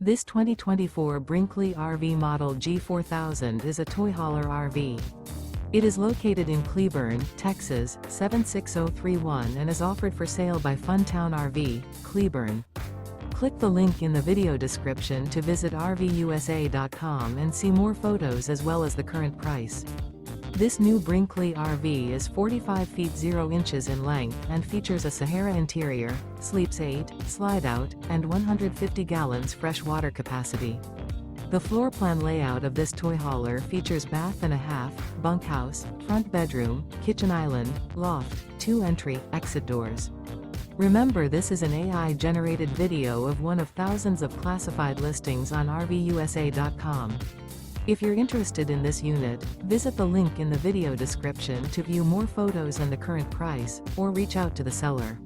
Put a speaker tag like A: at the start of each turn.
A: This 2024 Brinkley RV Model G 4000 is a toy hauler RV. It is located in Cleburne, Texas, 76031 and is offered for sale by Funtown RV, Cleburne. Click the link in the video description to visit RVUSA.com and see more photos as well as the current price. This new Brinkley RV is 45 feet 0 inches in length and features a SAHARA interior, sleeps 8, Slideout, and 150 gallons fresh water capacity. The floor plan layout of this toy hauler features bath and a half, bunkhouse, front bedroom, kitchen island, loft, 2 entry/exit doors. Remember, this is an AI-generated video of one of thousands of classified listings on RVUSA.com. If you're interested in this unit, visit the link in the video description to view more photos and the current price, or reach out to the seller.